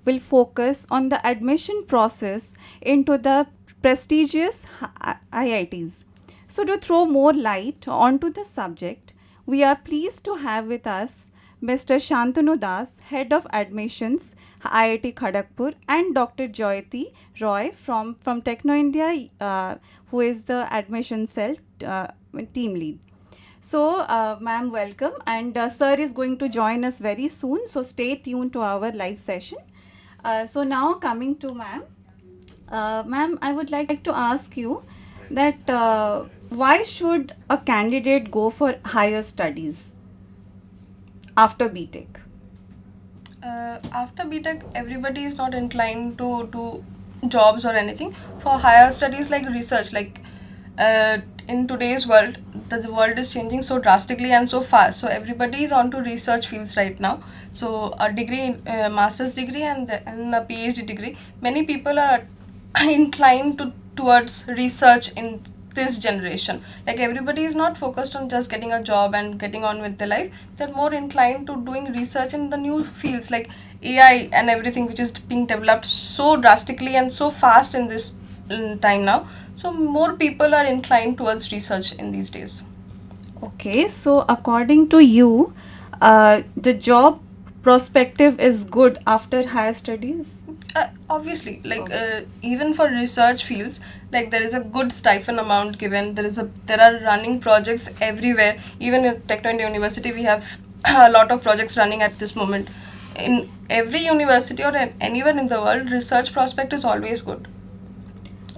will focus on the admission process into the prestigious IITs. So, to throw more light onto the subject, we are pleased to have with us Mr. Shantanu Das, Head of Admissions, IIT Kharagpur, and Dr. Jayoti Roy from Techno India, who is the admission cell team lead. So, ma'am, welcome. And sir is going to join us very soon. So, stay tuned to our live session. So, now coming to ma'am. Ma'am, I would like to ask you that why should a candidate go for higher studies after BTech? After BTech, everybody is not inclined to do jobs or anything. For higher studies like research, in today's world, the world is changing so drastically and so fast. So everybody is on to research fields right now. So a degree, master's degree and a PhD degree, many people are inclined towards research in this generation. Like everybody is not focused on just getting a job and getting on with their life. They're more inclined to doing research in the new fields like AI and everything, which is being developed so drastically and so fast in this time now. So more people are inclined towards research in these days. Okay, so according to you, the job prospective is good after higher studies? Obviously, even for research fields, like there is a good stipend amount given. There are running projects everywhere. Even in Techno India University, we have a lot of projects running at this moment. In every university or anywhere in the world, research prospect is always good.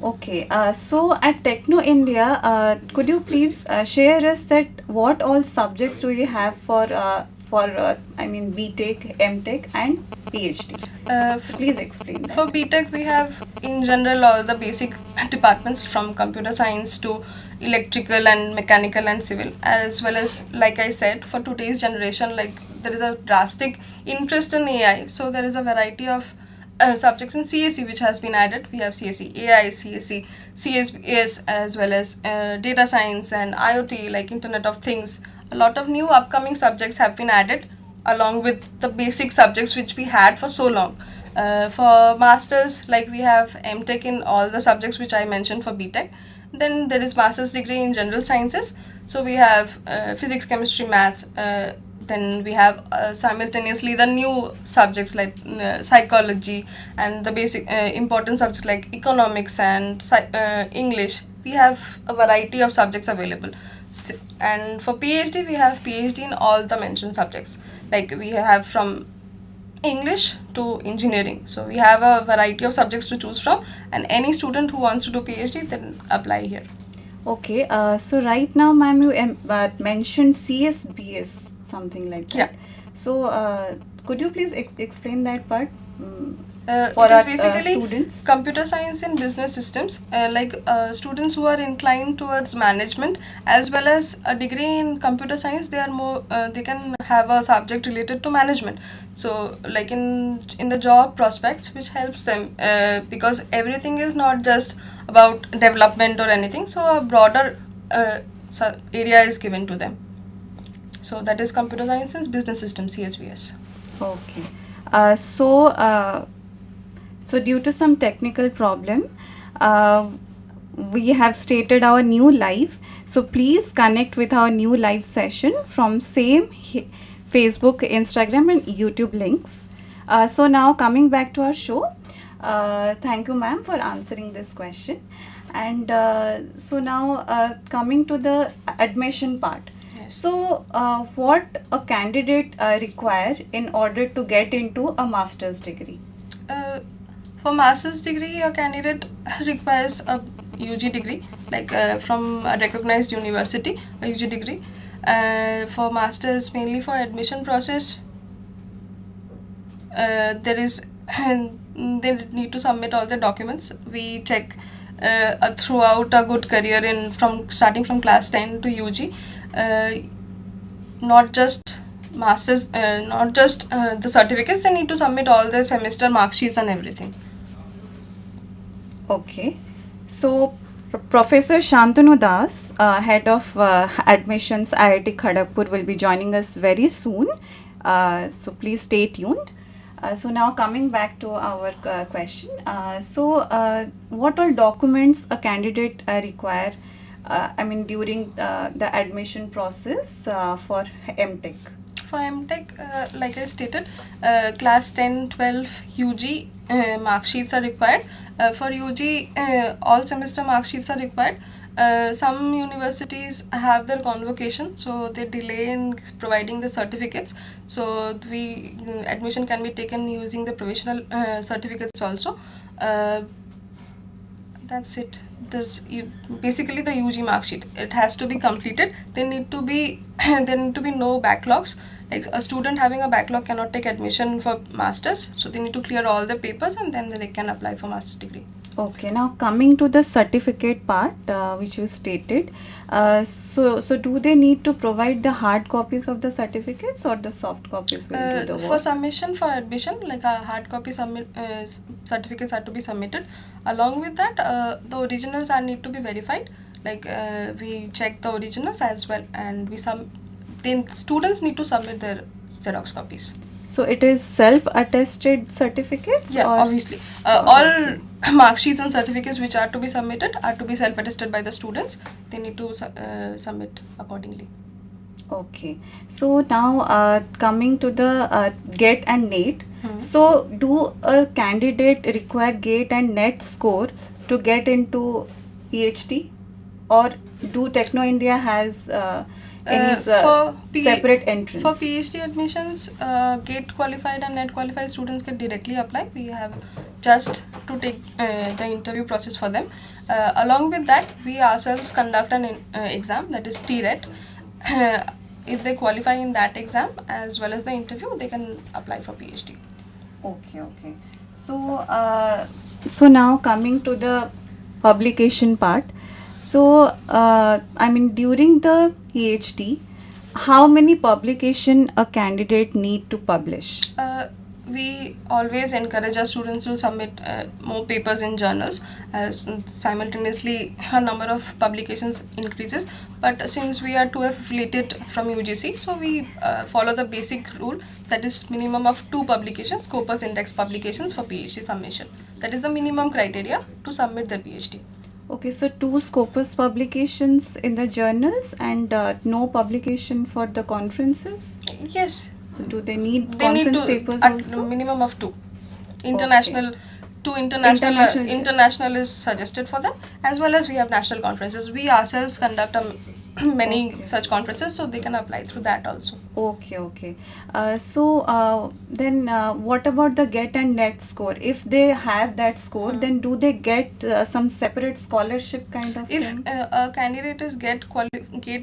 Okay, so at Techno India, could you please share us that what all subjects do you have for BTech, MTech, and PhD? Please explain that. For BTech, we have in general all the basic departments from computer science to electrical and mechanical and civil, as well as, like I said, for today's generation, like there is a drastic interest in AI, so there is a variety of subjects in CSE which has been added. We have CSE AI, CSE CSBS, as well as data science and IoT, like Internet of Things. A lot of new upcoming subjects have been added along with the basic subjects which we had for so long. For masters, like we have MTech in all the subjects which I mentioned for BTech. Then there is master's degree in general sciences. So we have physics, chemistry, maths. Then we have simultaneously the new subjects like psychology and the basic important subjects like economics and English. We have a variety of subjects available. And for PhD, we have PhD in all the mentioned subjects. Like we have from English to engineering. So we have a variety of subjects to choose from, and any student who wants to do PhD then apply here. Okay, so right now, ma'am, you mentioned CSBS, something like that. Yeah. So, could you please explain that part For for it is our basically students? computer science and business systems, students who are inclined towards management as well as a degree in computer science. They are more they can have a subject related to management. So like in the job prospects, which helps them because everything is not just about development or anything. So a broader area is given to them. So that is computer science and business systems, CSBS. Okay. So due to some technical problem, we have stated our new live. So please connect with our new live session from same Facebook, Instagram, and YouTube links. So now coming back to our show, thank you, ma'am, for answering this question. And so now coming to the admission part. Yes. So, what a candidate require in order to get into a master's degree? For master's degree, a candidate requires a UG degree, from a recognized university, a UG degree. For masters, mainly for admission process, there is they need to submit all the documents. We check throughout a good career from starting from class 10 to UG. Not just masters, not just the certificates. They need to submit all the semester mark sheets and everything. Okay. So, Professor Shantanu Das, head of admissions IIT Kharagpur, will be joining us very soon. So please stay tuned. So now coming back to our question, what all documents a candidate require? During the admission process for MTech. For MTech, like I stated, class 10, 12, UG mark sheets are required. For UG, all semester mark sheets are required. Some universities have their convocation, so they delay in providing the certificates. So admission can be taken using the provisional certificates also. That's it. Basically the UG mark sheet. It has to be completed. There need to be no backlogs. Like a student having a backlog cannot take admission for masters. So they need to clear all the papers and then they can apply for master degree. Okay, now coming to the certificate part, which you stated, so do they need to provide the hard copies of the certificates or the soft copies will do the work? For submission for admission, like a hard copy certificates are to be submitted. Along with that, the originals are need to be verified. Like we check the originals as well, and then students need to submit their Xerox copies. So it is self-attested certificates? Yeah, or? obviously. All mark sheets and certificates which are to be submitted are to be self-attested by the students. They need to submit accordingly. Okay. So now coming to the GATE and NET. So do a candidate require GATE and NET score to get into PhD, or do Techno India has any separate entrance? For PhD admissions, GATE qualified and NET qualified students can directly apply. We have just to take the interview process for them. Along with that, we ourselves conduct an exam, that is TRET. If they qualify in that exam as well as the interview, they can apply for PhD. Okay. So now coming to the publication part. So during the PhD, how many publication a candidate need to publish? We always encourage our students to submit more papers in journals, as simultaneously a number of publications increases. But since we are 2F affiliated from UGC, so we follow the basic rule, that is minimum of 2 publications, Scopus Index publications for PhD submission. That is the minimum criteria to submit their PhD. Okay, so 2 Scopus publications in the journals and no publication for the conferences? Yes. So do they need conference papers also? Minimum of 2. International, okay. International is suggested for them, as well as we have national conferences. We ourselves conduct many such conferences, so they can apply through that also. Okay. Then what about the GATE and NET score? If they have that score, then do they get some separate scholarship kind of if thing? A candidate is GATE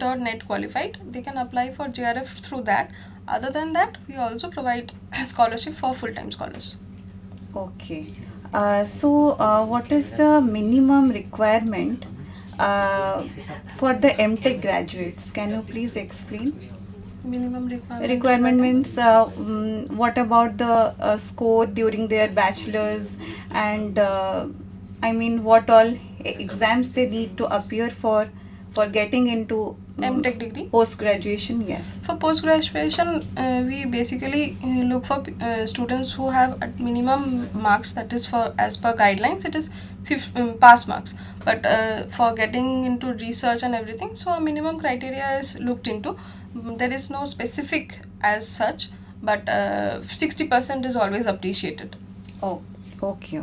or NET qualified, they can apply for JRF through that. Other than that, we also provide scholarship for full-time scholars. Okay. What is the minimum requirement for the MTech graduates? Can you please explain? Minimum requirement? Requirement means what about the score during their bachelor's, and what all exams they need to appear for getting into MTech degree? Post-graduation, yes. For post-graduation, we basically look for students who have at minimum marks, that is for as per guidelines, it is pass marks. But for getting into research and everything, so a minimum criteria is looked into. There is no specific as such, but 60% is always appreciated. Oh, okay.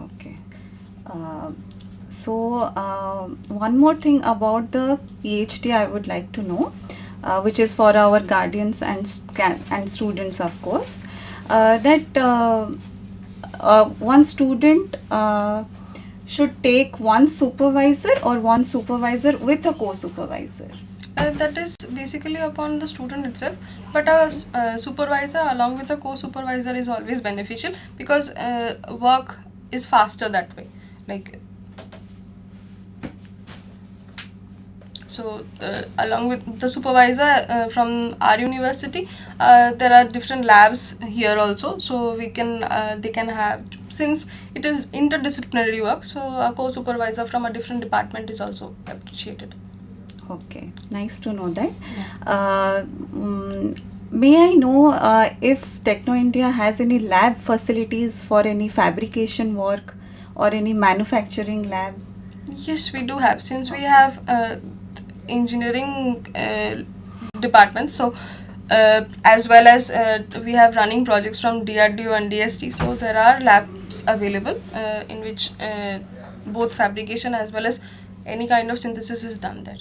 One more thing about the PhD I would like to know, which is for our guardians and students, of course, that one student should take one supervisor or one supervisor with a co-supervisor. That is basically upon the student itself, but a supervisor along with a co-supervisor is always beneficial, because work is faster that way. So along with the supervisor from our university, there are different labs here also, so they can have, since it is interdisciplinary work, so a co-supervisor from a different department is also appreciated. Okay, nice to know that. May I know if Techno India has any lab facilities for any fabrication work or any manufacturing lab? Yes, we do have. Since we Okay. have engineering departments, so as well as we have running projects from DRDO and DST, so there are labs available in which both fabrication as well as any kind of synthesis is done there.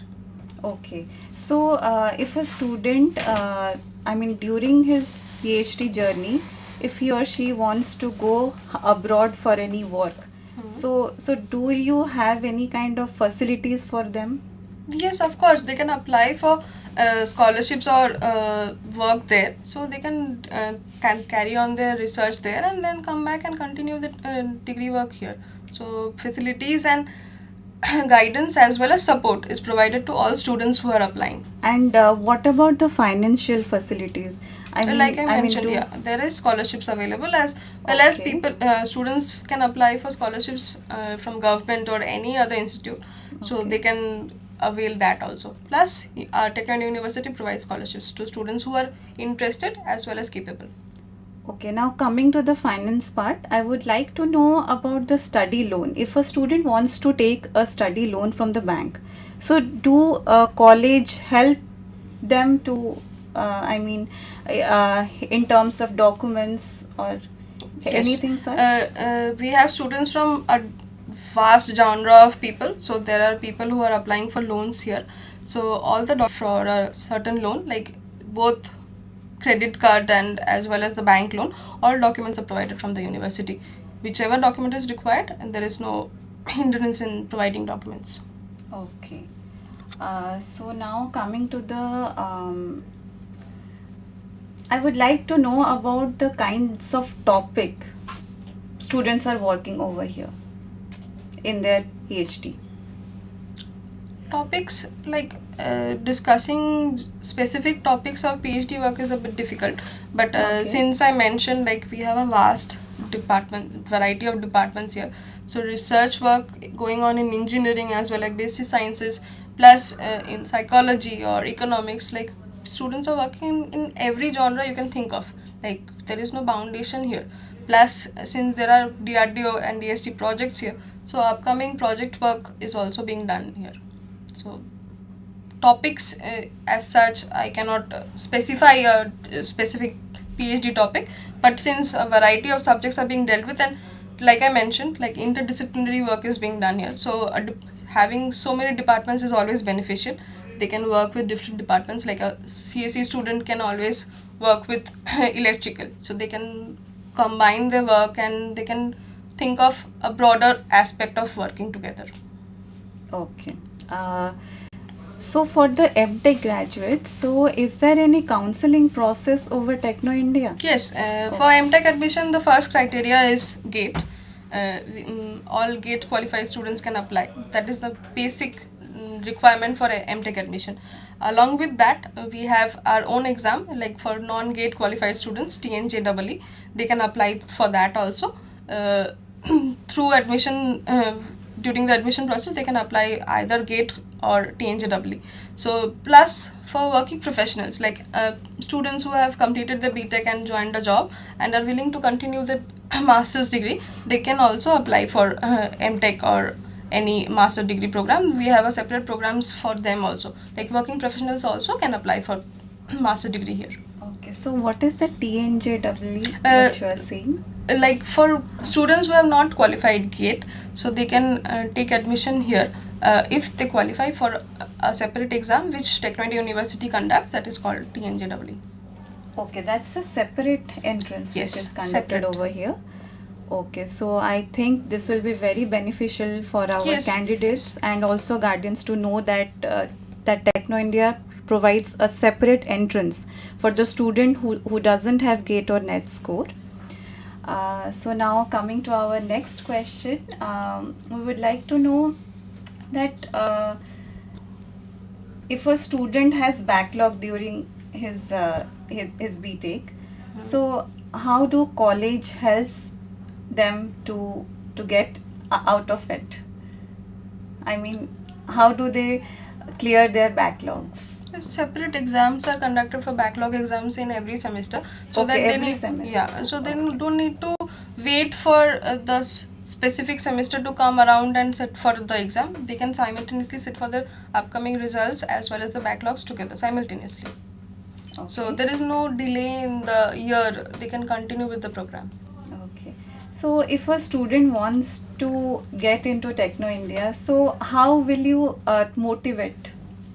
Okay. So, if a student, I mean, during his PhD journey, if he or she wants to go abroad for any work, so do you have any kind of facilities for them? Yes, of course, they can apply for scholarships or work there, so they can carry on their research there and then come back and continue the degree work here. So facilities and guidance as well as support is provided to all students who are applying. And what about the financial facilities? Like I I mean, mentioned, do yeah, there is scholarships available as well as okay, students can apply for scholarships from government or any other institute, so okay. they can avail that also. Plus, our Techno University provides scholarships to students who are interested as well as capable. Okay, now coming to the finance part, I would like to know about the study loan. If a student wants to take a study loan from the bank, so do college help them to, in terms of documents or Yes, anything such? we have students from a vast genre of people. So there are people who are applying for loans here. So all the for a certain loan, like both credit card and as well as the bank loan, all documents are provided from the university. Whichever document is required, and there is no hindrance in providing documents. Okay. So now coming to the I would like to know about the kinds of topic students are working over here in their PhD. Topics like discussing specific topics of PhD work is a bit difficult, but Okay. since I mentioned like we have a vast department variety of departments here, so research work going on in engineering as well, like basic sciences, plus in psychology or economics, like students are working in every genre you can think of, like there is no foundation here. Plus since there are DRDO and DST projects here, so upcoming project work is also being done here. So topics as such I cannot specify a specific PhD topic, but since a variety of subjects are being dealt with, and like I mentioned, like interdisciplinary work is being done here, so having so many departments is always beneficial. They can work with different departments, like a CSE student can always work with electrical, so they can combine their work and they can think of a broader aspect of working together. Okay. So for the MTech graduates, so is there any counseling process over Techno India? Yes, for MTech admission, the first criteria is GATE. All GATE qualified students can apply. That is the basic requirement for a MTech admission. Along with that, we have our own exam, like for non-GATE qualified students, TNJEE. They can apply for that also. Through admission, during the admission process, they can apply either GATE or TNJEE. So, plus for working professionals, like students who have completed the BTech and joined a job and are willing to continue the master's degree, they can also apply for MTech or any master degree program. We have a separate programs for them also. Like working professionals also can apply for master degree here. Okay, so what is the TNJEE which you are saying? Like for students who have not qualified GATE, so they can take admission here if they qualify for a separate exam which Techno University conducts, that is called TNJEE. Okay, that's a separate entrance Yes, which is conducted separate. over here. Okay, so I think this will be very beneficial for our Yes, candidates and also guardians to know that that Techno India provides a separate entrance for the student who doesn't have GATE or NET score. So now coming to our next question, we would like to know that if a student has backlog during his BTech, so how do college helps them to get out of it? I mean, how do they clear their backlogs? Separate exams are conducted for backlog exams in every semester, so Okay, that they every need, semester. yeah, so they Okay. don't need to wait for the specific semester to come around and sit for the exam. They can simultaneously sit for the upcoming results as well as the backlogs together simultaneously. So Okay. there is no delay in the year. They can continue with the program. Okay. So if a student wants to get into Techno India, so how will you motivate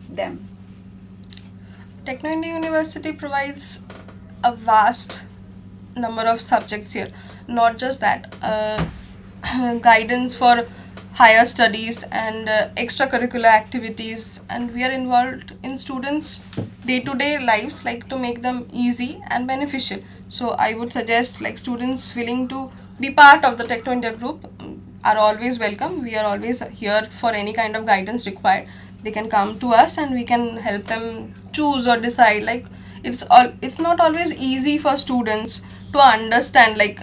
them? Techno India University provides a vast number of subjects here. Not just that, guidance for higher studies and extracurricular activities, and we are involved in students' day-to-day lives, like to make them easy and beneficial. So I would suggest like students willing to be part of the Techno India group are always welcome. We are always here for any kind of guidance required. They can come to us and we can help them choose or decide. Like it's not always easy for students to understand like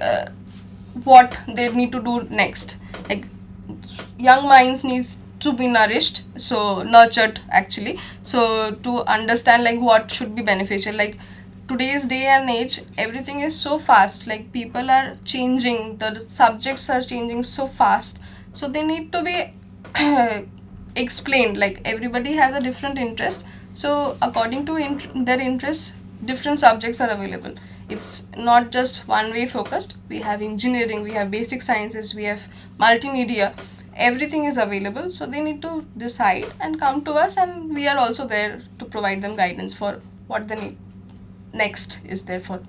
what they need to do next. Like young minds needs to be nourished, so nurtured actually, so to understand like what should be beneficial. Like today's day and age, everything is so fast, like people are changing, the subjects are changing so fast, so they need to be explained. Like everybody has a different interest, so according to their interests, different subjects are available. It's not just one way focused. We have engineering, we have basic sciences, we have multimedia, everything is available, so they need to decide and come to us, and we are also there to provide them guidance for what they need next is there for.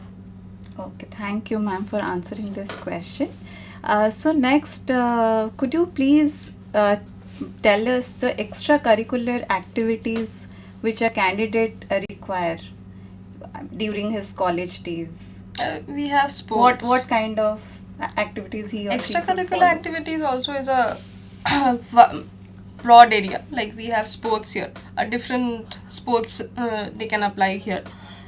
Okay, thank you, ma'am, for answering this question. So next, could you please tell us the extracurricular activities which a candidate require during his college days? We have What sports. kind of activities he or she should Extracurricular follow? activities also is a broad area. Like we have sports here, a different sports they can apply here.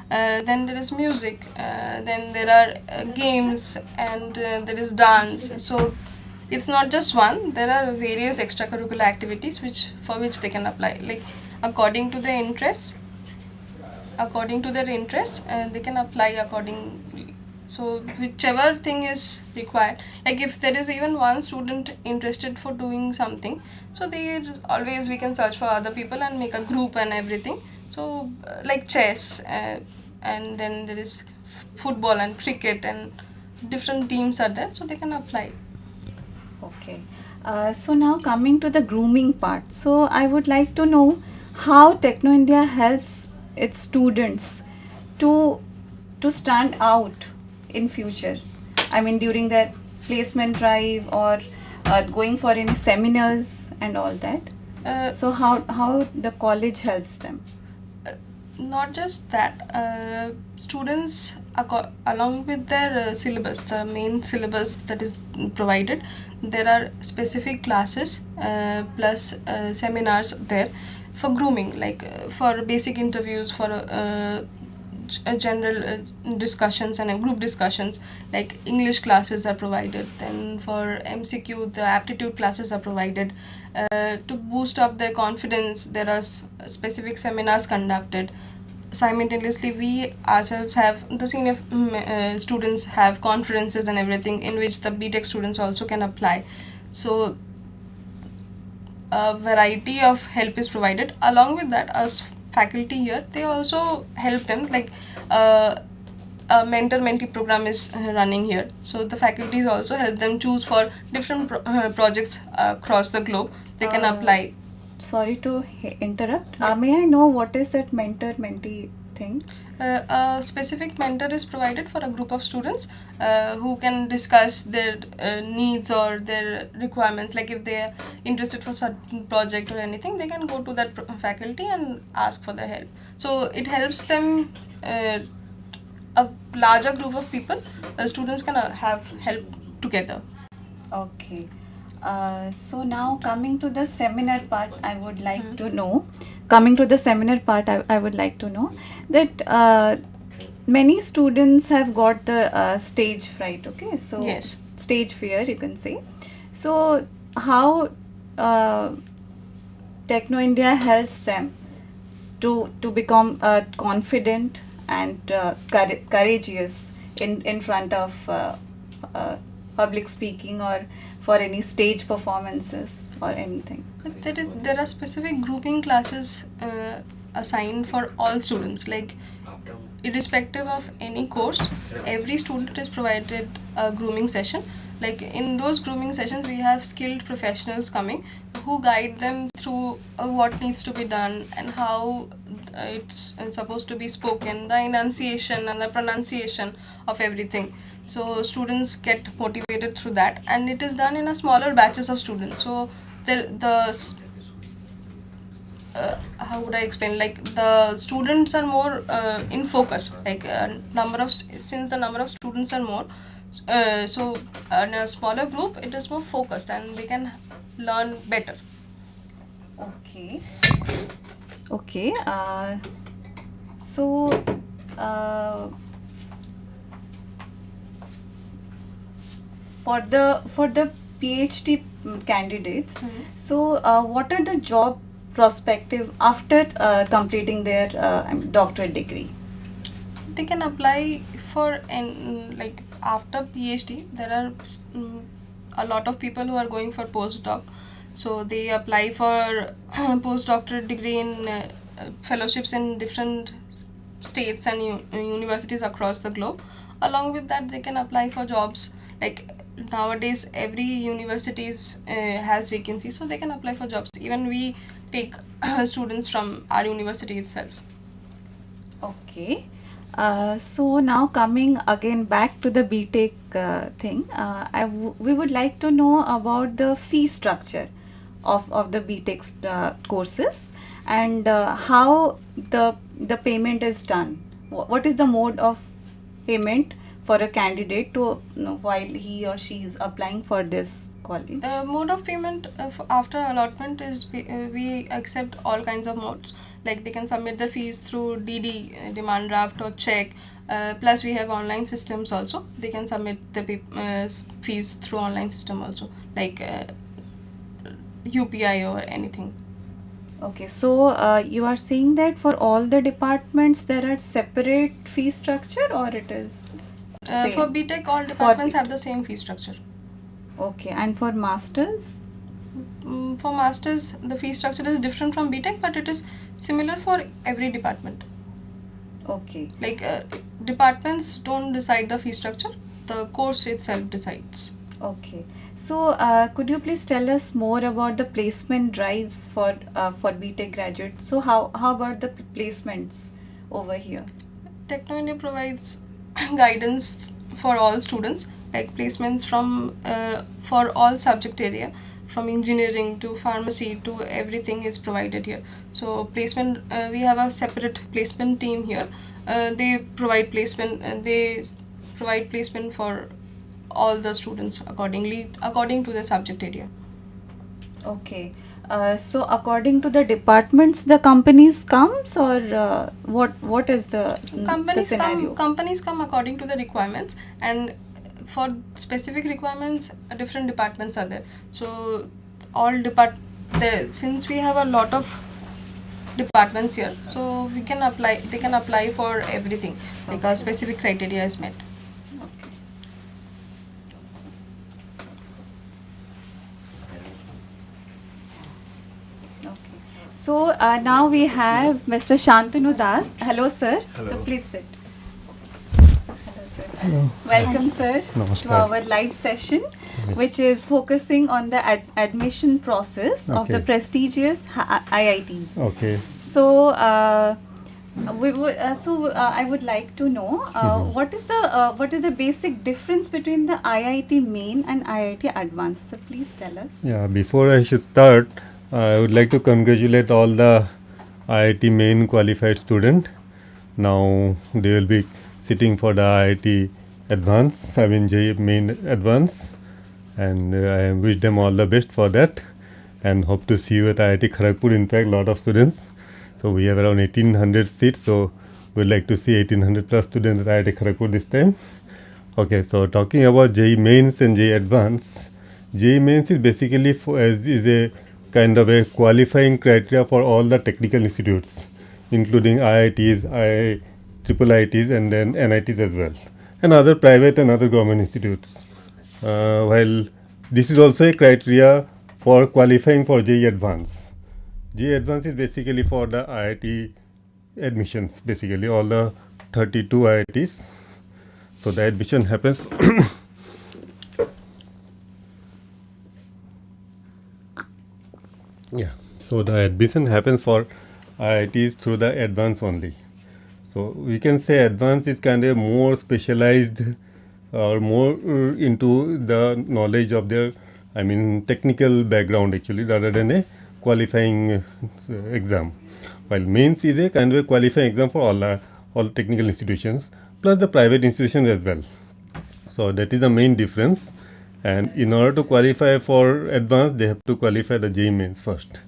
Then there is music, then there are games, and there is dance. So it's not just one, there are various extracurricular activities which they can apply, like according to their interests. According to their interests, they can apply accordingly. So whichever thing is required, like if there is even one student interested for doing something, so always we can search for other people and make a group and everything. So like chess, and then there is football and cricket, and different teams are there, so they can apply. Okay. So now coming to the grooming part. So I would like to know how Techno India helps its students to stand out in future. I mean during their placement drive or going for any seminars and all that. So how the college helps them? Not just that, students along with their syllabus, the main syllabus that is provided, there are specific classes plus seminars there for grooming, like for basic interviews, for general discussions and group discussions. Like English classes are provided, then for MCQ the aptitude classes are provided. To boost up their confidence, there are specific seminars conducted. Simultaneously, we ourselves have the senior students have conferences and everything, in which the BTech students also can apply. So a variety of help is provided. Along with that, us faculty here, they also help them, like a mentor-mentee program is running here, so the faculties also help them choose for different projects across the globe. They can apply. Sorry to interrupt. May I know what is that mentor-mentee thing? A specific mentor is provided for a group of students who can discuss their needs or their requirements. Like if they are interested for certain project or anything, they can go to that faculty and ask for their help. So it helps them, a larger group of people, students can have help together. Okay. So now coming to the seminar part, I would like to know. Coming to the seminar part, I would like to know that many students have got the stage fright. Okay, so Yes. stage fear, you can say. So how Techno India helps them to become confident and courageous in front of public speaking or for any stage performances or anything? There are specific grouping classes assigned for all students. Like, irrespective of any course, every student is provided a grooming session. Like, in those grooming sessions, we have skilled professionals coming who guide them through what needs to be done and how it's supposed to be spoken, the enunciation and the pronunciation of everything. So students get motivated through that, and it is done in a smaller batches of students. So how would I explain? Like, the students are more in focus. Like, since the number of students are more, so in a smaller group, it is more focused, and they can learn better. Okay. Okay. So. For the PhD candidates, so what are the job prospective after completing their doctorate degree? They can apply for like, after PhD. There are a lot of people who are going for postdoc, so they apply for postdoctorate degree in fellowships in different states and universities across the globe. Along with that, they can apply for jobs. Like, nowadays every universities has vacancies, so they can apply for jobs. Even we take students from our university itself. Okay. So now coming again back to the BTech thing, we would like to know about the fee structure of the BTech courses, and how the payment is done. What is the mode of payment for a candidate to while he or she is applying for this college? Mode of payment after allotment is we accept all kinds of modes. Like, they can submit their fees through DD, demand draft, or check. Plus, we have online systems also. They can submit the fees through online system also, like UPI or anything. Okay, so you are saying that for all the departments there are separate fee structure, or it is same? For BTech, all departments have the same fee structure. Okay, and for masters? For masters, the fee structure is different from BTech, but it is similar for every department. Okay. Like, departments don't decide the fee structure, the course itself decides. Okay. So, could you please tell us more about the placement drives for BTech graduates? So, how about the placements over here? Techno India provides guidance for all students, like placements from for all subject area, from engineering to pharmacy to everything is provided here. So placement, we have a separate placement team here. They provide placement for all the students according to the subject area. Okay. So according to the departments, the companies comes, or what is the scenario? Companies come according to the requirements, and for specific requirements, different departments are there. So since we have a lot of departments here, so they can apply for everything because specific criteria is met. So now we have Mr. Santanu Das. Hello, sir. Hello. So please sit. Hello, sir. Hello. Welcome, sir, to Namaskar. our live session, which is focusing on the admission process of the Okay. prestigious IITs. Okay. So, I would like to know what is the basic difference between the IIT Main and IIT Advanced. So please tell us. Yeah, before I should start, I would like to congratulate all the IIT main qualified student. Now they will be sitting for the IIT Advanced, JEE main Advanced, and I wish them all the best for that, and hope to see you at IIT Kharagpur. In fact, lot of students. So we have around 1800 seats, so we'd like to see 1800 plus students at IIT Kharagpur this time. Okay, so talking about JEE Mains and JEE Advanced, JEE Mains is basically is a kind of a qualifying criteria for all the technical institutes. including IITs, IIITs, and then NITs as well, and other private and other government institutes. While this is also a criteria for qualifying for JEE Advance. JEE Advance is basically for the IIT admissions, basically all the 32 IITs. So the admission happens yeah. So the admission happens for IITs through the advance only. So we can say advance is kind of more specialized or more into the knowledge of their, I mean, technical background actually, rather than a qualifying exam. While mains is a kind of a qualifying exam for all technical institutions plus the private institutions as well. So that is the main difference. And in order to qualify for advanced, they have to qualify the JEE mains first.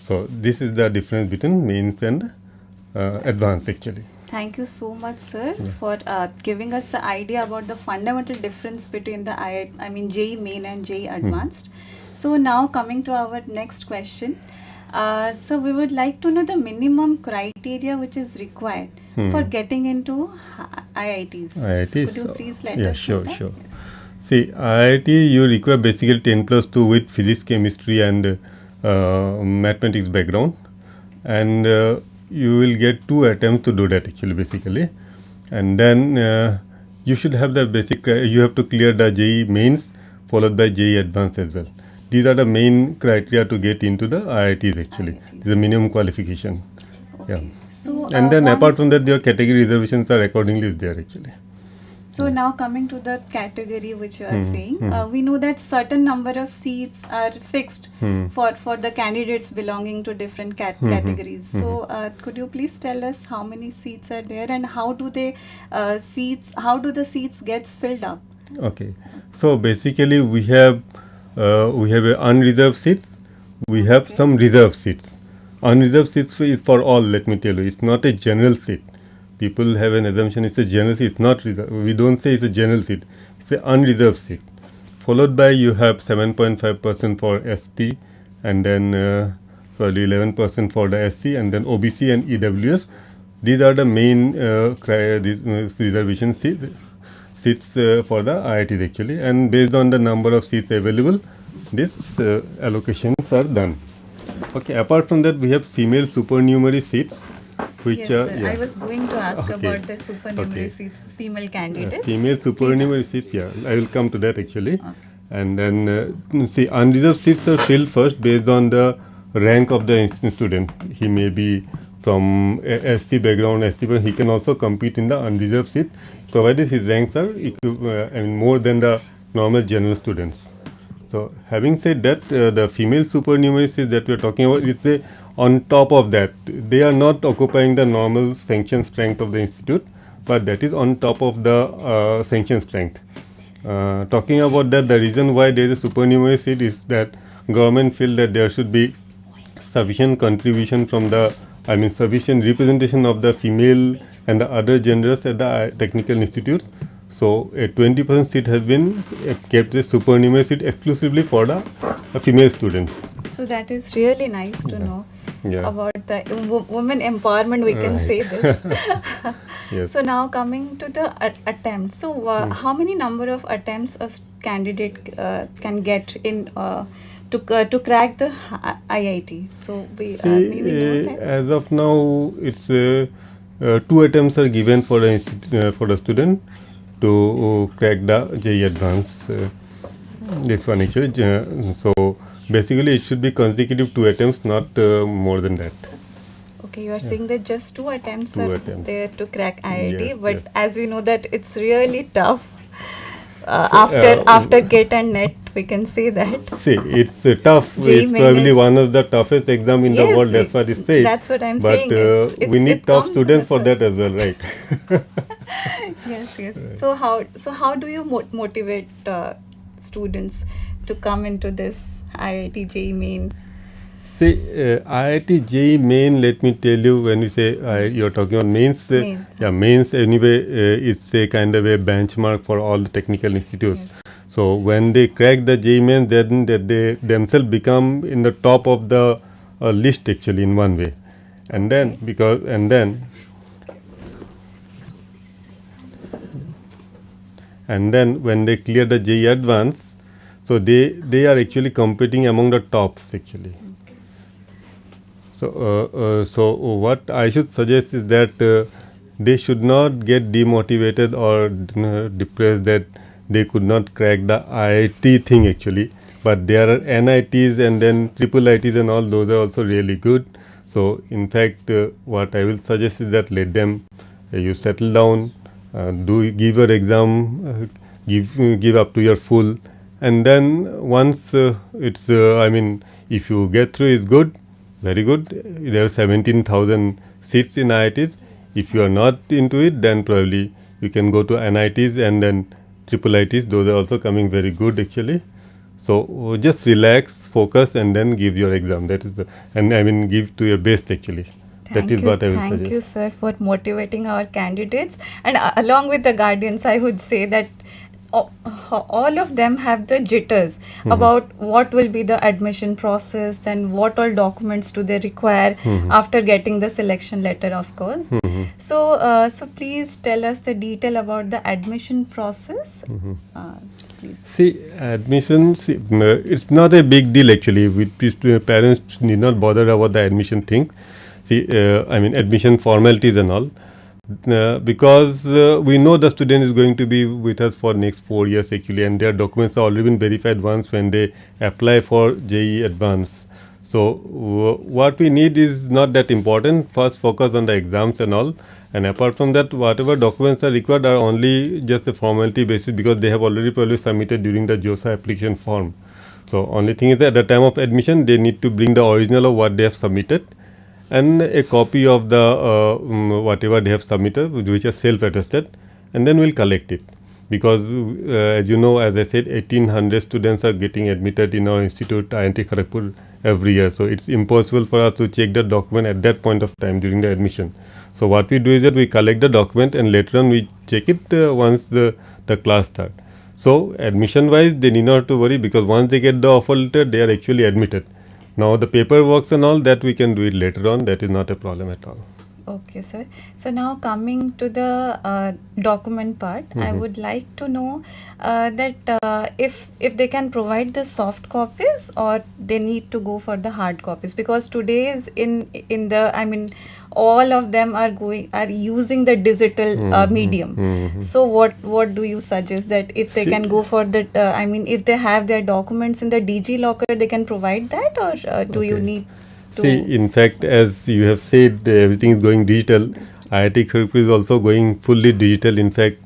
So this is the difference between mains and advanced actually. Thank you so much, sir, for giving us the idea about the fundamental difference between the JEE Main and JEE Advanced. So now coming to our next question. So we would like to know the minimum criteria which is required for getting into IITs. IITs. So could you please let us know that? Sure. See, IIT you require basically 10+2 with physics, chemistry, and mathematics background, and you will get 2 attempts to do that actually basically, and then you should have the basic. You have to clear the JEE mains followed by JEE advanced as well. These are the main criteria to get into the IITs actually. IITs. The minimum qualification. Okay. Yeah. So And then apart from that, your category reservations are accordingly there actually. So now coming to the category which you are saying, we know that certain number of seats are fixed for the candidates belonging to different categories. So could you please tell us how many seats are there and how do the seats gets filled up? Okay, so basically we have a unreserved seats. We have some reserved seats. Unreserved seats is for all. Let me tell you, it's not a general seat. People have an assumption it's a general seat. It's not reserved. We don't say it's a general seat. It's an unreserved seat. Followed by you have 7.5% for ST, and then probably 11% for the SC, and then OBC and EWS. These are the main reservation seats for the IITs actually. And based on the number of seats available, these allocations are done. Okay. Apart from that, we have female supernumerary seats. Which, yes, sir. I was going to ask about the supernumerary seats for female candidates. Female supernumerary seats, I will come to that actually. Okay. And then see, unreserved seats are filled first based on the rank of the student. He may be from SC background, he can also compete in the unreserved seat, provided his ranks are more than the normal general students. So having said that, the female supernumerary seats that we are talking about, it's a on top of that, they are not occupying the normal sanction strength of the institute, but that is on top of the sanction strength. Talking about that, the reason why there is a supernumerary seat is that government feel that there should be sufficient contribution from the, sufficient representation of the female and the other genders at the technical institutes. So a 20% seat has been kept as supernumerary seat exclusively for the female students. So that is really nice to know about the women empowerment, we can say this. Yes. So now coming to the attempt. So how many number of attempts a candidate can get in to crack the IIT? So we know that. As of now, it's 2 attempts are given for the student to crack the JEE Advance. This one actually. So basically, it should be consecutive 2 attempts, not more than that. Okay, you are saying that just 2 attempts are there to crack IIT, yes, but yes. as we know that it's really tough. After GATE and NET, we can say that. See, it's tough. JEE It's main probably is one of the toughest exam in the world. That's what it says. That's what I'm but, saying. But we need top students for that as well, right? Yes. So how do you motivate students to come into this IIT JEE main? See, IIT JEE main, let me tell you, when you say you're talking about mains, mains anyway, it's a kind of a benchmark for all the technical institutes. Yes. So when they crack the JEE mains, then they themselves become in the top of the list actually in one way. And then Okay. because and then when they clear the JEE advance, so they are actually competing among the tops actually. So what I should suggest is that they should not get demotivated or depressed that they could not crack the IIT thing actually. But there are NITs and then triple ITs and all those are also really good. So in fact, what I will suggest is that let them you settle down, do give your exam, give up to your full, and then once it's I mean if you get through is good, very good. There are 17,000 seats in IITs. If you are not into it, then probably you can go to NITs and then triple ITs. Those are also coming very good actually. So just relax, focus, and then give your exam. That is the and I mean give to your best actually. That is what I will Thank you, suggest. sir, for motivating our candidates. And along with the guardians, I would say that all of them have the jitters about what will be the admission process and what all documents do they require after getting the selection letter, of course. So please tell us the detail about the admission process. Uh, please. See, admission, it's not a big deal actually. Parents need not bother about the admission thing. See, I mean, admission formalities and all. Because we know the student is going to be with us for next 4 years actually, and their documents are already been verified once when they apply for JEE advance. So what we need is not that important. First, focus on the exams and all, and apart from that, whatever documents are required are only just a formality basis because they have already probably submitted during the JOSA application form. So only thing is that at the time of admission, they need to bring the original of what they have submitted and a copy of the whatever they have submitted, which is self-attested, and then we'll collect it. Because as you know, as I said, 1800 students are getting admitted in our institute, IIT Kharagpur, every year. So it's impossible for us to check the document at that point of time during the admission. So what we do is that we collect the document and later on we check it once the class starts. So admission wise, they need not to worry because once they get the offer letter, they are actually admitted. Now the paperwork and all that we can do it later on. That is not a problem at all. Okay, sir. So now coming to the document part, I would like to know that if they can provide the soft copies or they need to go for the hard copies, because today is in the I mean all of them are using the digital medium. So what do you suggest that if they See- can go for the I mean if they have their documents in the DG locker, they can provide that, or do you Okay. need to? See, in fact, as you have said, everything is going digital. IIT Kharagpur is also going fully digital. In fact,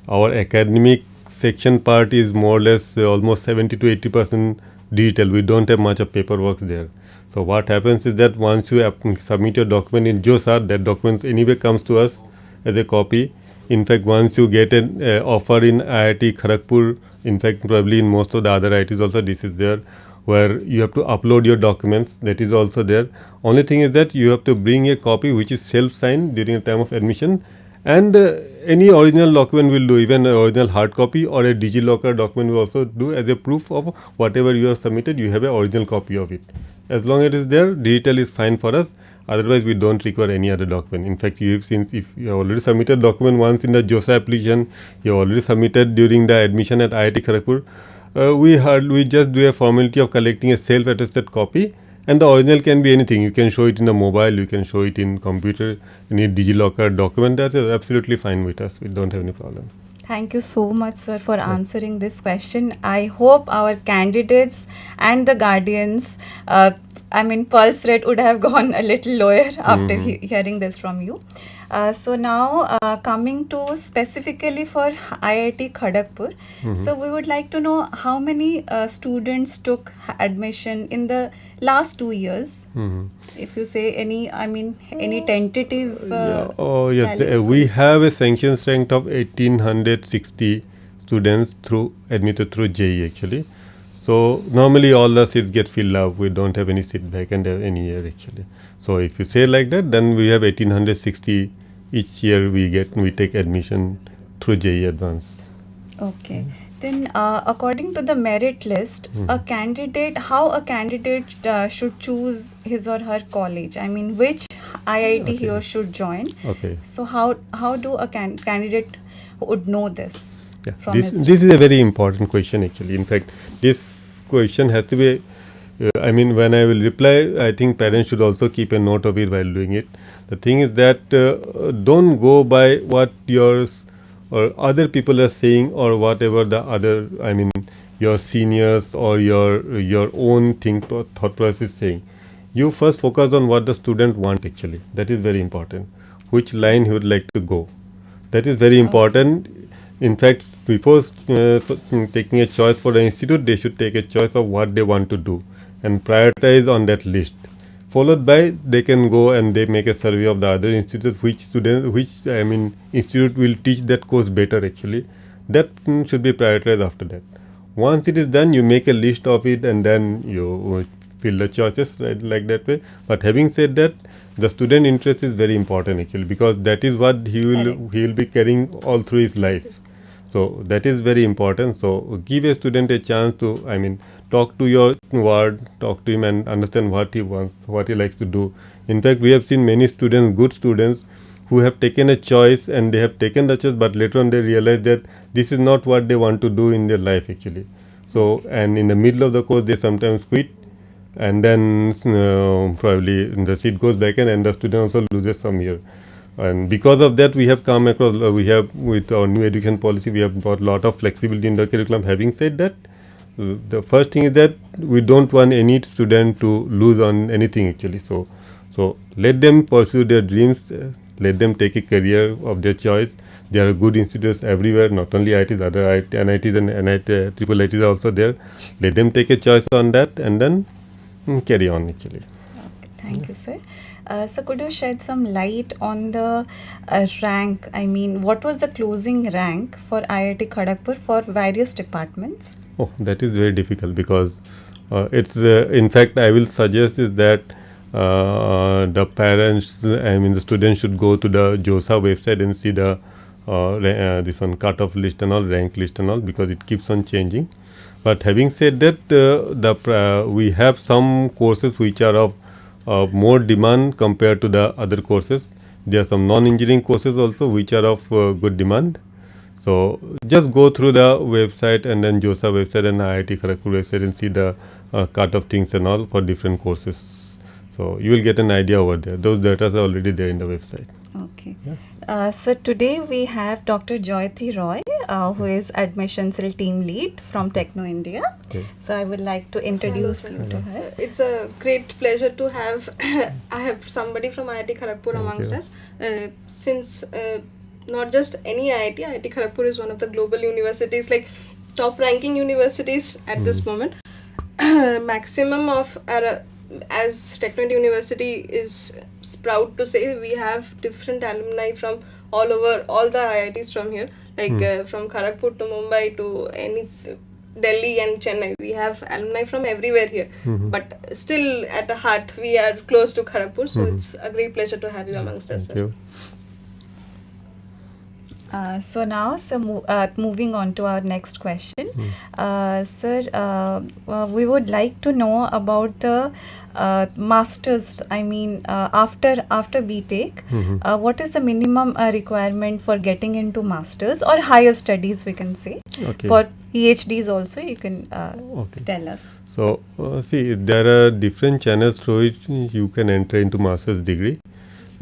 our academic section part is more or less almost 70 to 80% digital. We don't have much of paperwork there. So what happens is that once you submit your document in JOSA, that document anyway comes to us as a copy. In fact, once you get an offer in IIT Kharagpur, in fact, probably in most of the other IITs also this is there, where you have to upload your documents. That is also there. Only thing is that you have to bring a copy which is self-signed during the time of admission, and any original document will do. Even an original hard copy or a DigiLocker document will also do as a proof of whatever you have submitted. You have an original copy of it. As long as it is there, digital is fine for us. Otherwise, we don't require any other document. In fact, you have, since if you have already submitted document once in the JOSA application, you have already submitted during the admission at IIT Kharagpur, we just do a formality of collecting a self-attested copy, and the original can be anything. You can show it in the mobile, you can show it in computer, any DigiLocker document. That is absolutely fine with us. We don't have any problem. Thank you so much, sir, for answering this question. I hope our candidates and the guardians, I mean, pulse rate would have gone a little lower after hearing this from you. So now coming to specifically for IIT Kharagpur, so we would like to know how many students took admission in the last 2 years. If you say any, I mean, any tentative. Oh yes, tally, we please. have a sanction strength of 1860 students through admitted through JEE actually. So normally all the seats get filled up. We don't have any seat vacant any year actually. So if you say like that, then we have 1860 each year. We take admission through JEE advance. Okay. Then, according to the merit list, how a candidate should choose his or her college? I mean, which IIT Okay. here should join. Okay. So how do a candidate would know this Yeah. from This his this is a very important question actually. In fact, this question has to be. I mean, when I will reply, I think parents should also keep a note of it while doing it. The thing is that don't go by what yours or other people are saying or whatever the other. I mean, your seniors or your own thought process is saying. You first focus on what the student want actually. That is very important. Which line he would like to go. That is very important. In fact, before taking a choice for the institute, they should take a choice of what they want to do and prioritize on that list. Followed by, they can go and they make a survey of the other institutes, which institute will teach that course better actually. That should be prioritized after that. Once it is done, you make a list of it and then you fill the choices right, like that way. But having said that, the student interest is very important actually because that is what he will be carrying all through his life. So that is very important. So give a student a chance to, talk to your ward, talk to him and understand what he wants, what he likes to do. In fact, we have seen many students, good students, who have taken a choice and they have taken the choice, but later on they realize that this is not what they want to do in their life actually. So, and in the middle of the course, they sometimes quit, and then probably the seat goes vacant, and the student also loses some year. And because of that, we have come across, we have with our new education policy, we have got a lot of flexibility in the curriculum. Having said that, the first thing is that we don't want any student to lose on anything actually. So let them pursue their dreams. Let them take a career of their choice. There are good institutes everywhere, not only IITs, other NITs and NIT, triple ITs are also there. Let them take a choice on that and then carry on actually. Okay, thank you, sir. So could you shed some light on the rank? I mean, what was the closing rank for IIT Kharagpur for various departments? Oh, that is very difficult because it's in fact I will suggest is that the parents, the students should go to the JOSA website and see the this one cutoff list and all, rank list and all, because it keeps on changing. But having said that, we have some courses which are of more demand compared to the other courses. There are some non-engineering courses also which are of good demand. So just go through the website and then JOSA website and IIT Kharagpur website and see the cut-off things and all for different courses. So you will get an idea over there. Those data are already there in the website. Okay. So today we have Dr. Jayoti Roy, who is admission cell team lead from Techno India. Okay. So I would like to introduce Hello, you to her. It's a great pleasure to have I have somebody from IIT Kharagpur amongst you. us. Since not just any IIT Kharagpur is one of the global universities, like top ranking universities at this moment. Maximum of our, as Techno University is proud to say, we have different alumni from all over, all the IITs from here, like from Kharagpur to Mumbai to any Delhi and Chennai. We have alumni from everywhere here, but still at the heart we are close to Kharagpur, so it's a great pleasure to have you amongst us. Thank you. Moving on to our next question. Sir, we would like to know about the masters. I mean, after BTech, what is the minimum requirement for getting into masters or higher studies, we can say? Okay. For PhDs also, you can Okay. tell us. So see, there are different channels through which you can enter into master's degree.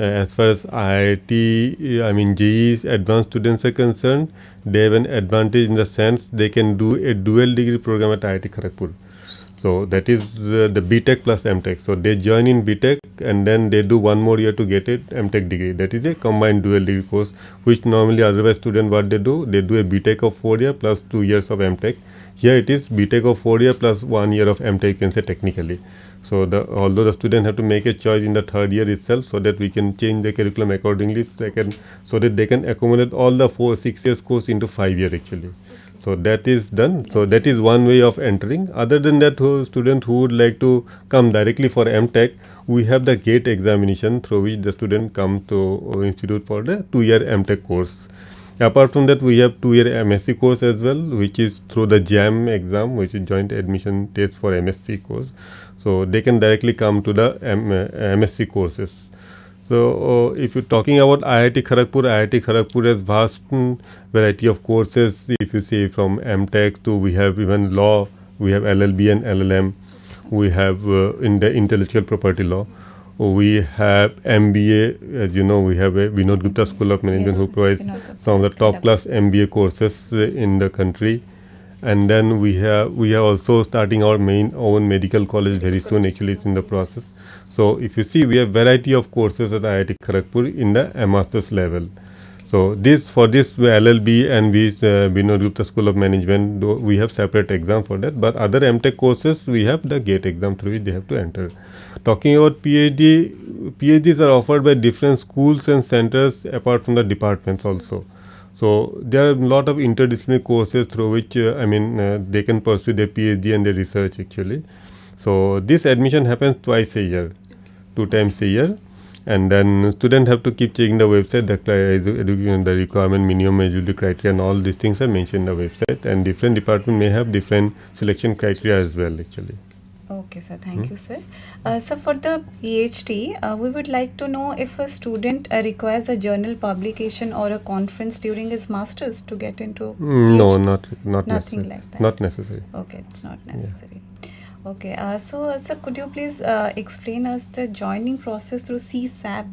As far as IIT, JEE advanced students are concerned, they have an advantage in the sense they can do a dual degree program at IIT Kharagpur. So that is the BTech plus MTech. So they join in BTech and then they do one more year to get a MTech degree. That is a combined dual degree course, which normally otherwise students what they do a BTech of 4 years plus 2 years of MTech. Here it is BTech of 4 years plus 1 year of MTech, you can say technically. So although the students have to make a choice in the third year itself, so that we can change the curriculum accordingly, so that they can accommodate all the 4-6 years course into 5 years actually. So that is done. So that is one way of entering. Other than that, student who would like to come directly for MTech, we have the GATE examination through which the student come to institute for the 2-year MTech course. Apart from that, we have 2-year MSc course as well, which is through the JAM exam, which is Joint Admission Test for MSc course. So they can directly come to the MSc courses. So, if you're talking about IIT Kharagpur has vast variety of courses. If you see from MTech to we have even law, we have LLB and LLM, we have in the intellectual property law, we have MBA. As you know, we have a Vinod Gupta School of Management Yes, who provides Vinod Gupta some of the top Academy. class MBA courses in the country. And then we are also starting our own medical college very soon. Actually, it's in the process. So if you see, we have variety of courses at IIT Kharagpur in the master's level. So this LLB and Vinod Gupta School of Management, we have separate exam for that. But other MTech courses, we have the GATE exam through which they have to enter. Talking about PhDs are offered by different schools and centers apart from the departments also. So there are a lot of interdisciplinary courses through which they can pursue their PhD and their research actually. So this admission happens twice a year, 2 times a year, and then students have to keep checking the website. The requirement, minimum eligibility criteria, and all these things are mentioned in the website. And different department may have different selection criteria as well actually. Okay, sir. Thank you, sir. So, for the PhD, we would like to know if a student requires a journal publication or a conference during his masters to get into No, PhD? not Nothing necessary. like that. Not necessary. Okay, it's not necessary. Okay, so sir, could you please explain us the joining process through CSAB?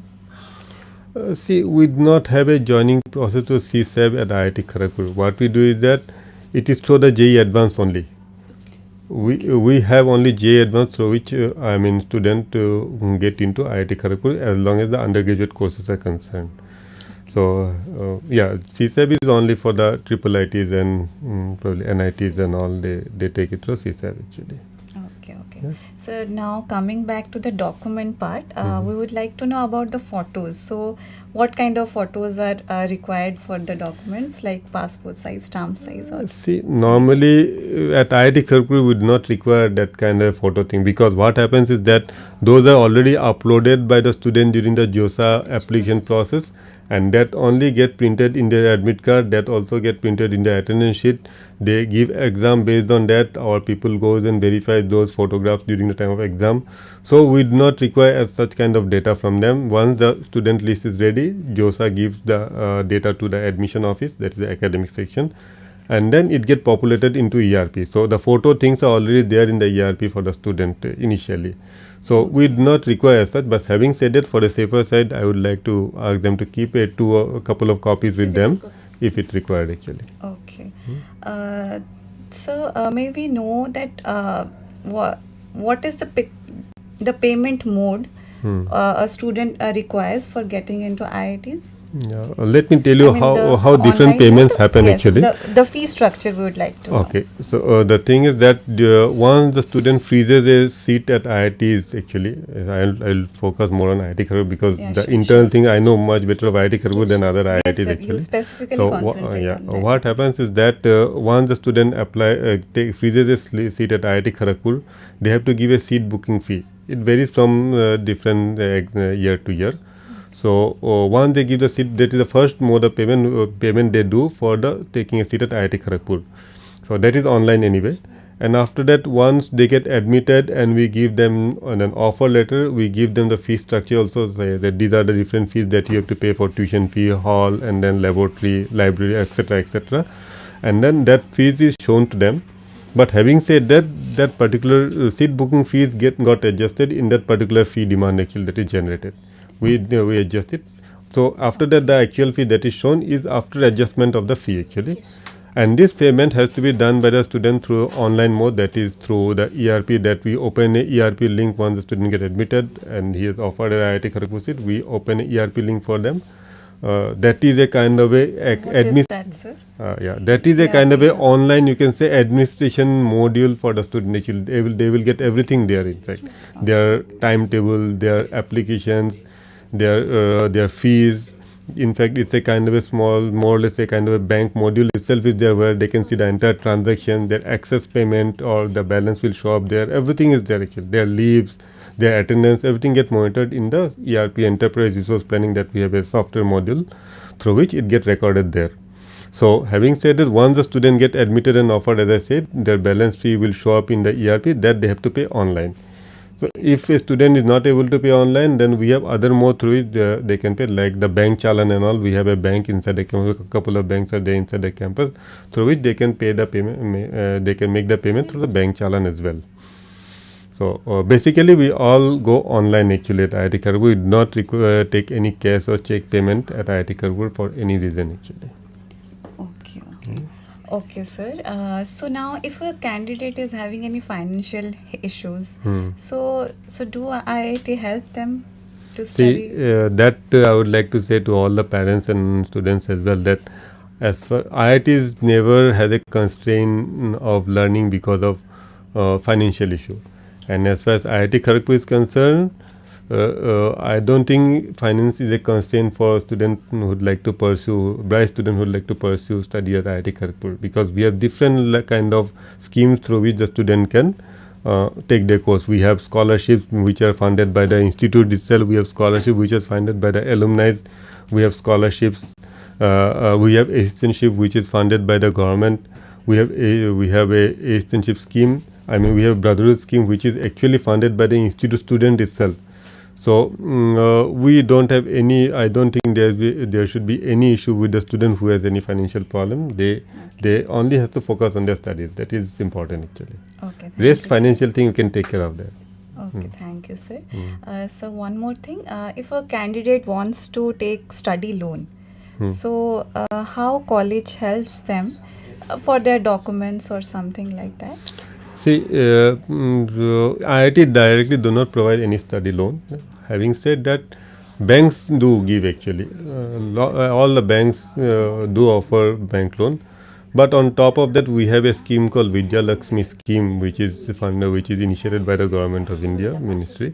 See, we do not have a joining process to CSAB at IIT Kharagpur. What we do is that it is through the JEE Advance only. We have only JEE Advance through which student get into IIT Kharagpur as long as the undergraduate courses are concerned. So CSAB is only for the triple ITs and probably NITs and all. They take it through CSAB actually. Okay. Yeah. So now coming back to the document part, we would like to know about the photos. So what kind of photos are required for the documents, like passport size, stamp size, or See, normally at IIT Kharagpur we do not require that kind of photo thing, because what happens is that those are already uploaded by the student during the JOSA application process, and that only get printed in their admit card, that also get printed in the attendance sheet. They give exam based on that. Our people goes and verifies those photographs during the time of exam. So we do not require such kind of data from them. Once the student list is ready, JOSA gives the data to the admission office, that is the academic section, and then it get populated into ERP. So the photo things are already there in the ERP for the student initially. So we do not require such. But having said that, for the safer side, I would like to ask them to keep a couple of copies with them if it's required actually. okay. So may we know that what is the payment mode a student requires for getting into IITs? Yeah. Let me tell you the how different online payments mode? happen Yes, actually. the fee structure we would like to know. Okay, so the thing is that once the student freezes a seat at IITs, actually, I'll focus more on IIT Kharagpur because Yeah, the sure, internal sure. thing I know much better of IIT Kharagpur than other Yes, IITs sir, you actually. specifically So concentrate on that. what happens is that once the student freezes a seat at IIT Kharagpur, they have to give a seat booking fee. It varies from different year to year. So once they give the seat, that is the first mode of payment they do for the taking a seat at IIT Kharagpur. So that is online anyway. And after that, once they get admitted and we give them an offer letter, we give them the fee structure also. Say that these are the different fees that you have to pay for tuition fee, hall, and then laboratory, library, etc., etc. And then that fees is shown to them. But having said that, that particular seat booking fees got adjusted in that particular fee demand actually that is generated. We adjust it. So after that, the actual fee that is shown is after adjustment of the fee actually. Yes. And this payment has to be done by the student through online mode, that is through the ERP, that we open a ERP link once the student get admitted and he is offered an IIT Kharagpur seat. We open a ERP link for them. That is a kind of a What is that, sir? That is a kind of a online, you can say, administration module for the student. Actually, they will get everything there. In fact, their timetable, their applications, their fees. In fact, it's a kind of a small, more or less a kind of a bank module itself is there, where they can see the entire transaction, their access payment or the balance will show up there. Everything is there actually. Their leaves, their attendance, everything gets monitored in the ERP, Enterprise Resource Planning, that we have a software module through which it gets recorded there. So having said that, once the student get admitted and offered, as I said, their balance fee will show up in the ERP that they have to pay online. So if a student is not able to pay online, then we have other mode through which they can pay, like the bank challan and all. We have a bank inside the campus. A couple of banks are there inside the campus, through which they can pay the payment. They can make the payment through the bank challan as well. So basically, we all go online actually at IIT Kharagpur. We do not take any cash or check payment at IIT Kharagpur for any reason actually. Okay, okay. Okay, sir. So now, if a candidate is having any financial issues, so do IIT help them to study? See, that I would like to say to all the parents and students as well, that as far IITs never has a constraint of learning because of financial issue, and as far as IIT Kharagpur is concerned, I don't think finance is a constraint for a student who would like to pursue, bright student who would like to pursue study at IIT Kharagpur, because we have different kind of schemes through which the student can take their course. We have scholarships which are funded by the institute itself. We have scholarship which is funded by the alumni. We have scholarships. We have assistantship which is funded by the government. We have a assistantship scheme. I mean, we have brotherhood scheme which is actually funded by the institute student itself. So we don't have any. I don't think there should be any issue with the student who has any financial problem. They only have to focus on their studies. That is important actually. Okay. Rest financial thing you can take care of that. Okay, thank you, sir. So one more thing, if a candidate wants to take study loan, so how college helps them for their documents or something like that? See, IIT directly do not provide any study loan. Having said that, banks do give actually. All the banks do offer bank loan. But on top of that, we have a scheme called Vidya Lakshmi scheme, which is funded, which is initiated by the government of India ministry.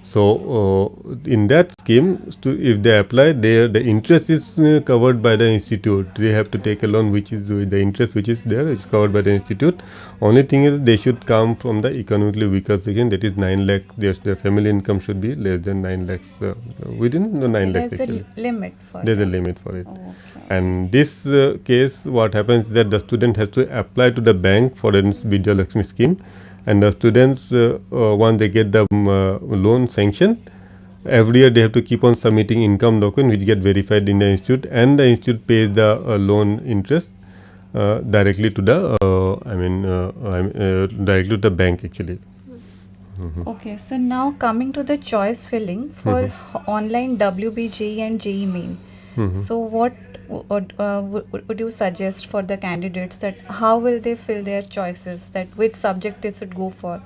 So in that scheme, if they apply, the interest is covered by the institute. They have to take a loan, which is the interest which is there is covered by the institute. Only thing is they should come from the economically weaker section. That is 9 lakh. Their family income should be less than 9 lakhs. Within the 9 lakhs. There's a limit for There's that. a limit for it. Okay. And this case, what happens is that the student has to apply to the bank for the Vidya Lakshmi scheme, and the students, once they get the loan sanctioned, every year they have to keep on submitting income document which get verified in the institute, and the institute pays the loan interest directly to the directly to the bank actually. Okay, so now coming to the choice filling for online WBJE and JEE main. So what would you suggest for the candidates, that how will they fill their choices, that which subject they should go for?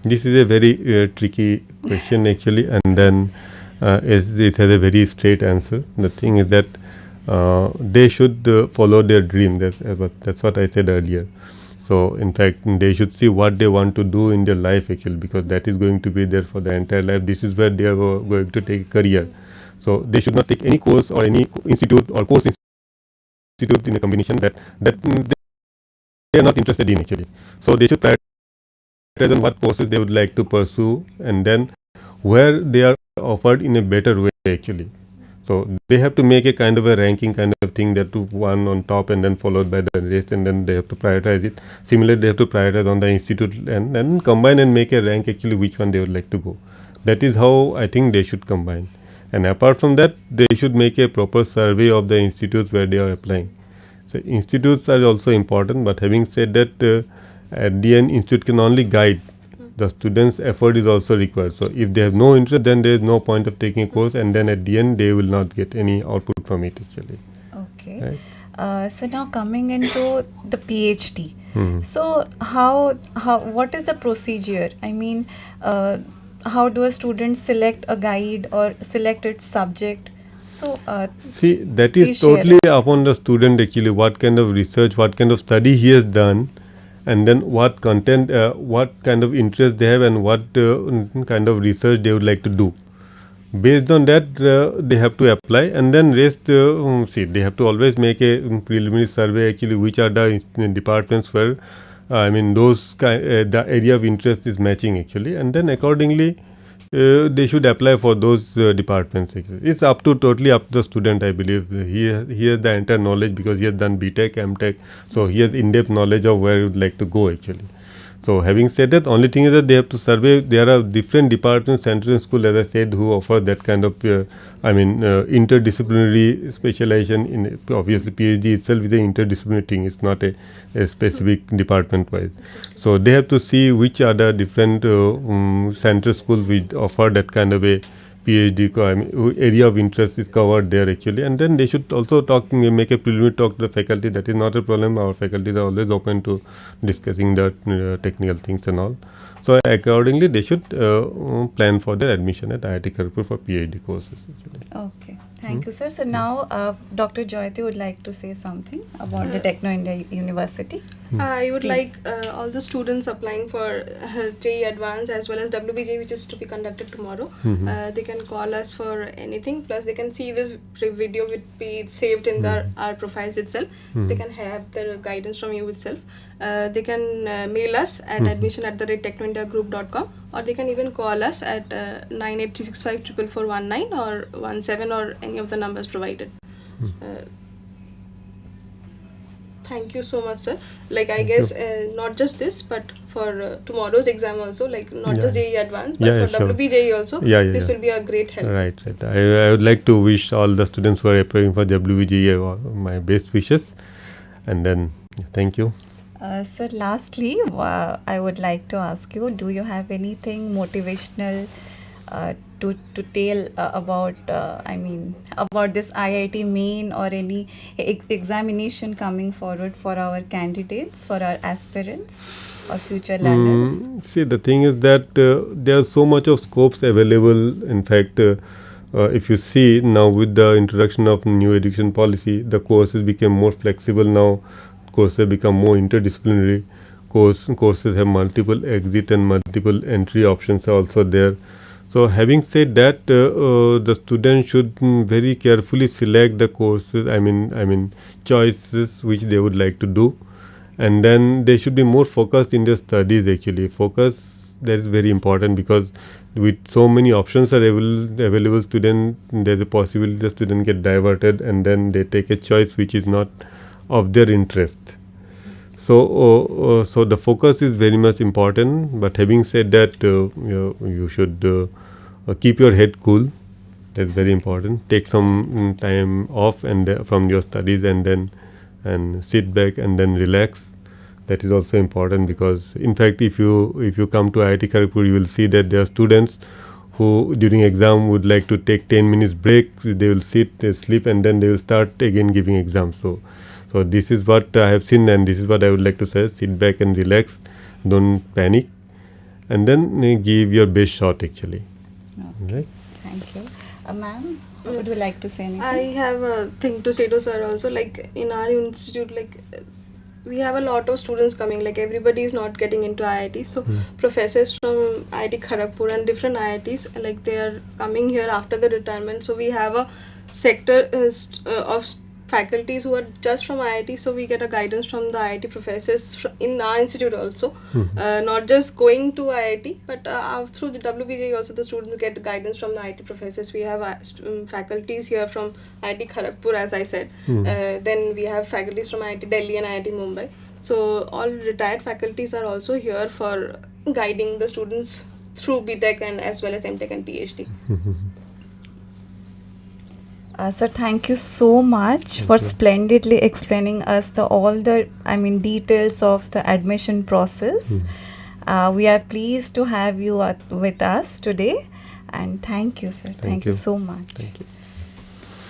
This is a very tricky question actually, and then it has a very straight answer. The thing is that they should follow their dream. That's what I said earlier. So in fact, they should see what they want to do in their life actually, because that is going to be there for the entire life. This is where they are going to take a career. So they should not take any course or any institute or course institute in a combination that they are not interested in actually. So they should prioritize on what courses they would like to pursue, and then where they are offered in a better way actually. So they have to make a kind of a ranking kind of thing, that to one on top and then followed by the rest, and then they have to prioritize it. Similarly, they have to prioritize on the institute and then combine and make a rank actually which one they would like to go. That is how I think they should combine. And apart from that, they should make a proper survey of the institutes where they are applying. So institutes are also important, but having said that, at the end, institute can only guide. The students' effort is also required. So if they have no interest, then there is no point of taking a course, and then at the end, they will not get any output from it actually. Okay. Right? So now coming into the PhD. So what is the procedure? I mean, how do a student select a guide or select its subject? So see, that is please share totally us. upon the student actually, what kind of research, what kind of study he has done, and then what content, what kind of interest they have, and what kind of research they would like to do. Based on that, they have to apply, and then rest, see, they have to always make a preliminary survey actually, which are the departments where, the area of interest is matching actually, and then accordingly, they should apply for those departments actually. It's totally up to the student, I believe. He has the entire knowledge because he has done BTech, MTech, so he has in-depth knowledge of where he would like to go actually. So having said that, only thing is that they have to survey. There are different departments, central school, as I said, who offer that kind of, interdisciplinary specialization. In obviously PhD itself is an interdisciplinary thing. It's not a specific department wise. So they have to see which are the different central schools which offer that kind of a PhD area of interest is covered there actually, and then they should also make a preliminary talk to the faculty. That is not a problem. Our faculties are always open to discussing the technical things and all. So accordingly, they should plan for their admission at IIT Kharagpur for PhD courses. Actually. Okay, thank you, sir. So now, Dr. Jayoti would like to say something about the Techno India University. I would Please. like all the students applying for JEE Advanced as well as WBJ, which is to be conducted tomorrow. They can call us for anything. Plus, they can see this video will be saved in our profiles itself. They can have the guidance from you itself. They can mail us at admission@technoindiagroup.com, or they can even call us at 983654419 or 17 or any of the numbers provided. Thank you so much, sir. Like, I guess not just this, but for tomorrow's exam also, like not just JEE Advanced, but for sure. WBJE also, this will be a great help. Right. I would like to wish all the students who are applying for WBJE my best wishes, and then thank you. Sir, lastly, I would like to ask you, do you have anything motivational to tell about this IIT main or any examination coming forward for our candidates, for our aspirants or future learners? See, the thing is that there are so much of scopes available. In fact, if you see now with the introduction of new education policy, the courses became more flexible now. Courses become more interdisciplinary. Courses have multiple exit and multiple entry options are also there. So having said that, the student should very carefully select the courses, choices which they would like to do, and then they should be more focused in their studies actually. Focus, that is very important, because with so many options are available, student, there's a possibility the student get diverted and then they take a choice which is not of their interest. So the focus is very much important. But having said that, you should keep your head cool. That's very important. Take some time off and from your studies, and sit back and then relax. That is also important, because in fact, if you come to IIT Kharagpur, you will see that there are students who during exam would like to take 10 minutes break. They will sit, they sleep, and then they will start again giving exams. So this is what I have seen, and this is what I would like to say. Sit back and relax. Don't panic, and then give your best shot actually. Okay. Right? Thank you. Ma'am, would you like to say anything? I have a thing to say to sir also. Like, in our institute, like, we have a lot of students coming. Like, everybody is not getting into IIT. So professors from IIT Kharagpur and different IITs, like, they are coming here after the retirement. So we have a sector of faculties who are just from IIT, so we get a guidance from the IIT professors in our institute also. Not just going to IIT, but through the WBJ also the students get guidance from the IIT professors. We have faculties here from IIT Kharagpur, as I said. Then we have faculties from IIT Delhi and IIT Mumbai. So all retired faculties are also here for guiding the students through BTech and as well as MTech and PhD. Sir, thank you so much for splendidly explaining us all the details of the admission process. We are pleased to have you with us today, and thank you, sir. Thank you so much. Thank you.